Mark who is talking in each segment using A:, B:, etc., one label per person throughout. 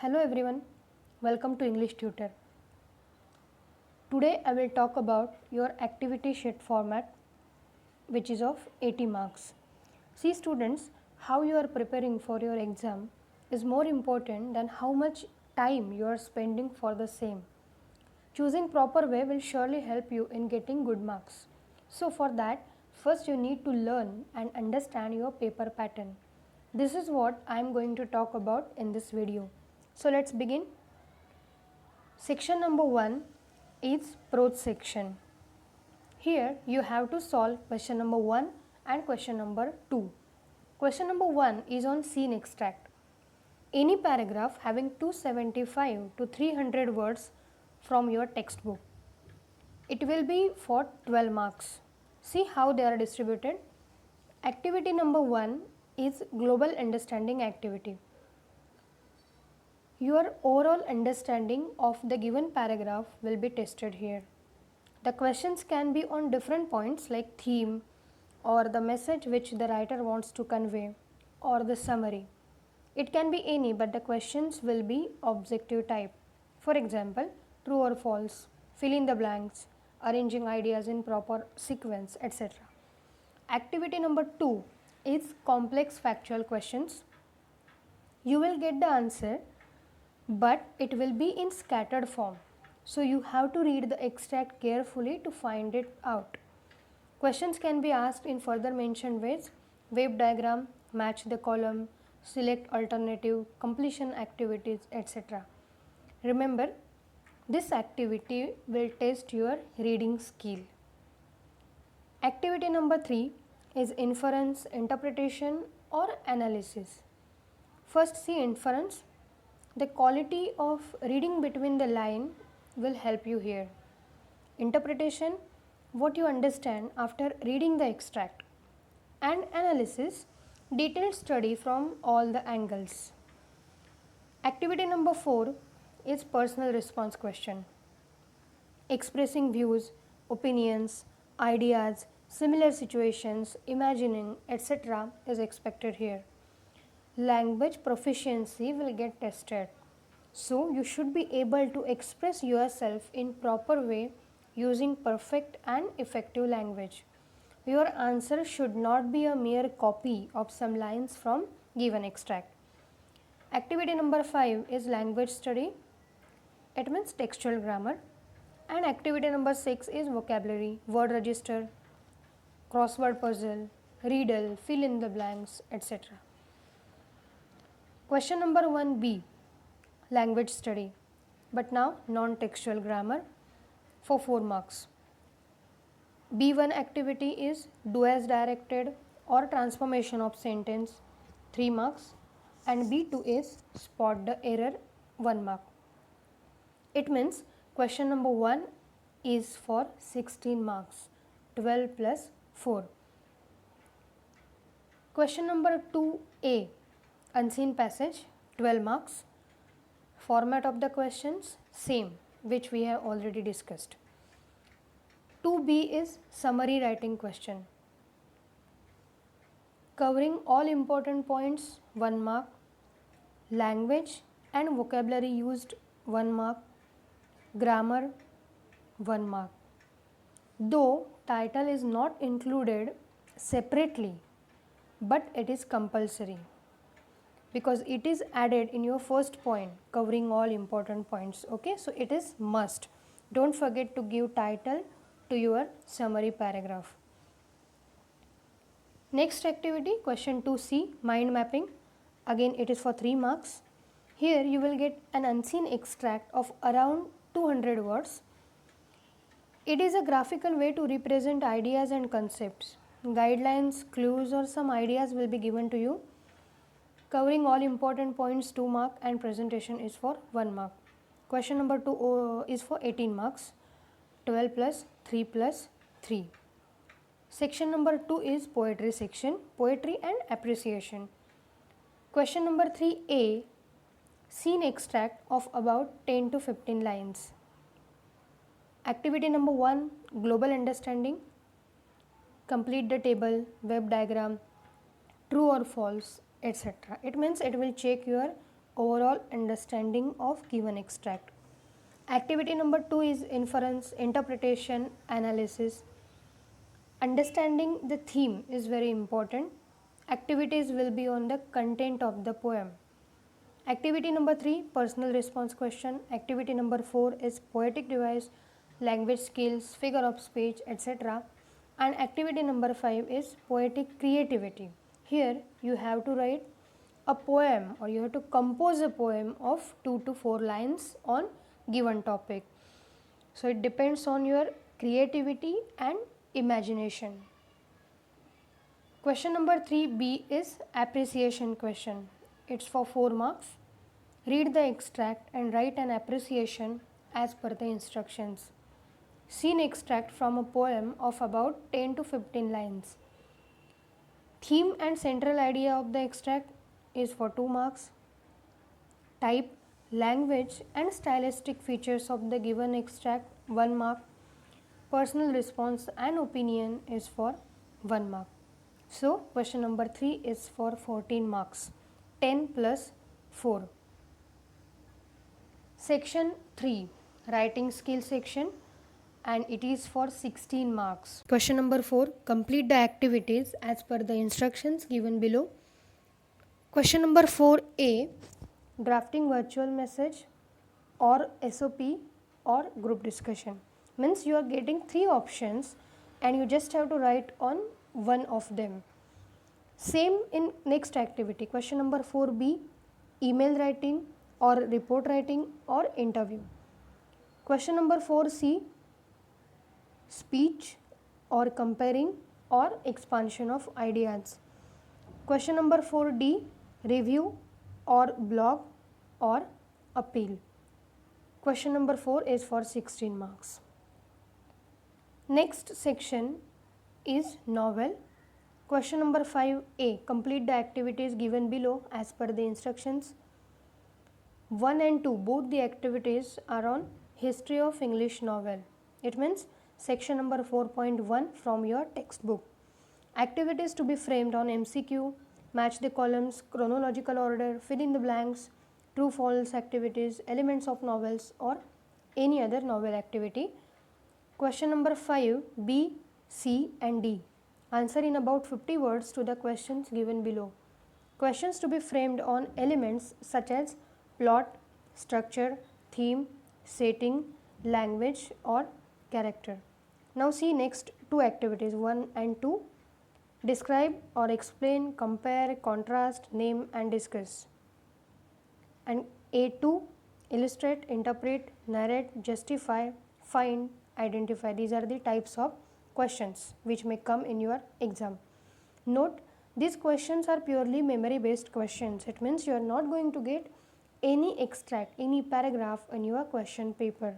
A: Hello everyone, welcome to English Tutor. Today I will talk about your activity sheet format which is of 80 marks. See students, how you are preparing for your exam is more important than how much time you are spending for the same. Choosing proper way will surely help you in getting good marks. So for that, first you need to learn and understand your paper pattern. This is what I am going to talk about in this video. So let's begin. Section number 1 is prose section. Here you have to solve question number 1 and question number 2. Question number 1 is on scene extract. Any paragraph having 275 to 300 words from your textbook. It will be for 12 marks. See how they are distributed. Activity number 1 is global understanding activity. Your overall understanding of the given paragraph will be tested here. The questions can be on different points like theme or the message which the writer wants to convey or the summary. It can be any, but the questions will be objective type. For example, true or false, fill in the blanks, arranging ideas in proper sequence, etc. Activity number 2 is complex factual questions. You will get the answer, but it will be in scattered form. So you have to read the extract carefully to find it out. Questions can be asked in further mentioned ways: wave diagram, match the column, select alternative, completion activities, etc. Remember, this activity will test your reading skill. Activity number 3 is inference, interpretation or analysis. First, see inference. The quality of reading between the line will help you here. Interpretation, what you understand after reading the extract. And analysis, detailed study from all the angles. Activity number 4 is personal response question. Expressing views, opinions, ideas, similar situations, imagining, etc. is expected here. Language proficiency will get tested. So you should be able to express yourself in proper way using perfect and effective language. Your answer should not be a mere copy of some lines from given extract. Activity number 5 is language study. It means textual grammar. And activity number 6 is vocabulary, word register, crossword puzzle, riddle, fill in the blanks, etc. Question number 1b, language study, but now non-textual grammar for 4 marks. B1 activity is do as directed or transformation of sentence, 3 marks, and B2 is spot the error, 1 mark. It means question number 1 is for 16 marks, 12 plus 4. Question number 2a, unseen passage, 12 marks. Format of the questions same, which we have already discussed. 2b is summary writing question. Covering all important points, 1 mark. Language and vocabulary used, 1 mark. Grammar, 1 mark. Though title is not included separately, but it is compulsory because it is added in your first point, covering all important points. Okay, so it is must. Don't forget to give title to your summary paragraph. Next activity, question 2c, mind mapping. Again, it is for 3 marks. Here you will get an unseen extract of around 200 words. It is a graphical way to represent ideas and concepts. Guidelines, clues or some ideas will be given to you. Covering all important points, 2 mark, and presentation is for 1 mark. Question number 2 is for 18 marks, 12 plus 3 plus 3. Section number 2 is poetry section, poetry and appreciation. Question number 3a, scene extract of about 10 to 15 lines. Activity number 1, global understanding. Complete the table, web diagram, true or false, etc. It means it will check your overall understanding of given extract. Activity number 2 is inference, interpretation, analysis. Understanding the theme is very important. Activities will be on the content of the poem. Activity number 3, personal response question. Activity number 4 is poetic device, language skills, figure of speech, etc. And activity number 5 is poetic creativity. Here you have to write a poem, or you have to compose a poem of 2 to 4 lines on given topic. So it depends on your creativity and imagination. Question number 3b is appreciation question. It's for 4 marks. Read the extract and write an appreciation as per the instructions. Scene extract from a poem of about 10 to 15 lines. Theme and central idea of the extract is for 2 marks. Type, language and stylistic features of the given extract 1 mark. Personal response and opinion is for 1 mark. So question number 3 is for 14 marks, 10 plus 4. Section 3, writing skill section, and it is for 16 marks. Question number 4, complete the activities as per the instructions given below. Question number 4a, drafting virtual message or SOP or group discussion. Means you are getting 3 options and you just have to write on one of them. Same in next activity. Question number 4b, email writing or report writing or interview. Question number 4c, speech or comparing or expansion of ideas. Question number 4d, review or blog or appeal. Question number 4 is for 16 marks. Next section is novel. Question number 5a, complete the activities given below as per the instructions. 1 and 2, both the activities are on history of English novel. It means section number 4.1 from your textbook. Activities to be framed on MCQ, match the columns, chronological order, fill in the blanks, true false activities, elements of novels or any other novel activity. Question number 5, B, C and D. Answer in about 50 words to the questions given below. Questions to be framed on elements such as plot, structure, theme, setting, language or character. Now see next 2 activities, 1 and 2. Describe or explain, compare, contrast, name and discuss. And A2, illustrate, interpret, narrate, justify, find, identify. These are the types of questions which may come in your exam. Note, these questions are purely memory based questions. It means you are not going to get any extract, any paragraph in your question paper.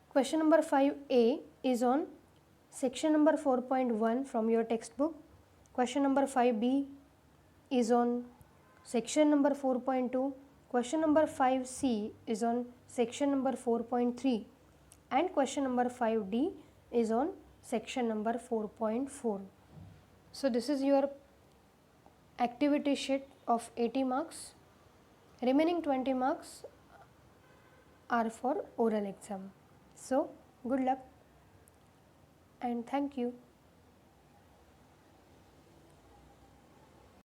A: Question number 5a is on section number 4.1 from your textbook. Question number 5b is on section number 4.2. Question number 5c is on section number 4.3 and question number 5d is on section number 4.4. So this is your activity sheet of 80 marks. Remaining 20 marks are for oral exam. So good luck and thank you.